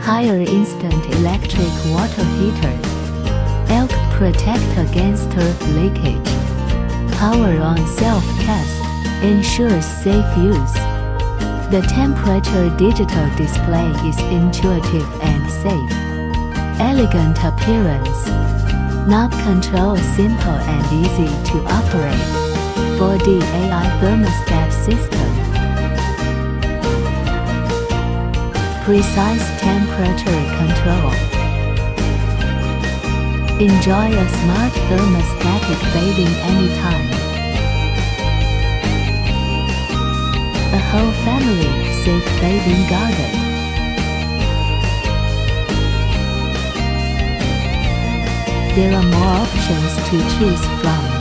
Higher instant electric water heater. ELC protect against leakage. Power on self-test ensures safe use. The temperature digital display is intuitive and safe. Elegant appearance. Knob control simple and easy to operate. 4D AI thermostat system. Precise temperature control. Enjoy a smart thermostatic bathing anytime. A whole family safe bathing garden. There are more options to choose from.